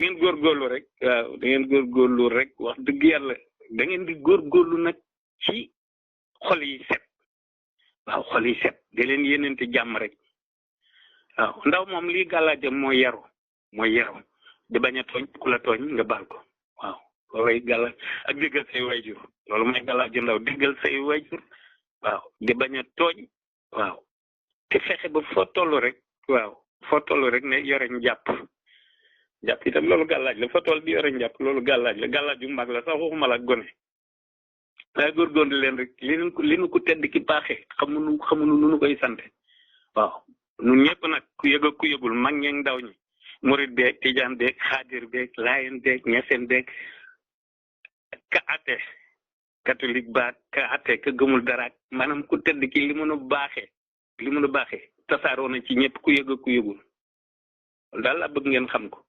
ngeen góorgóorlu rek waaw da ngeen góorgóorlu rek wax dëgg yàlla da ngeen di góorgóorlu nag ci xol yi set waaw xol yi set da leen yéenante jàmm rek waaw ndaw moom lii gàllaajam mooy yaru di bañ a tooñ ku la tooñ nga baal ko waaw loolay gàllaaj ak déggal say wayjur loolu mooy gàllaaju ndaw déggal say wayjur waaw di bañ a tooñ waaw te fexe ba foo toll rek waaw foo toll rek ne yore njàpp jàpp itam loolu gàllaaj la foo toll di yore njàpp loolu gàllaaj la gàllaaju mag la sax waxuma la gone waaye góorgóorlu leen rek li nu ko tedd ki baaxee xamuñu nu nu koy sante waaw ñun ñëpp nag ku yëg ak ku yëgul mag ñeeg ndaw ñi murit beeg tijaan beeg xaadir beeg laayeen beeg ñeseen beeg ka ate catholique baag ka ate ka gëmul dara maanaam ku tedd ki li mën a baaxee tasaaroo na ci ñëpp ku yëg ak ku yëgul daal la bëgg ngeen xam ko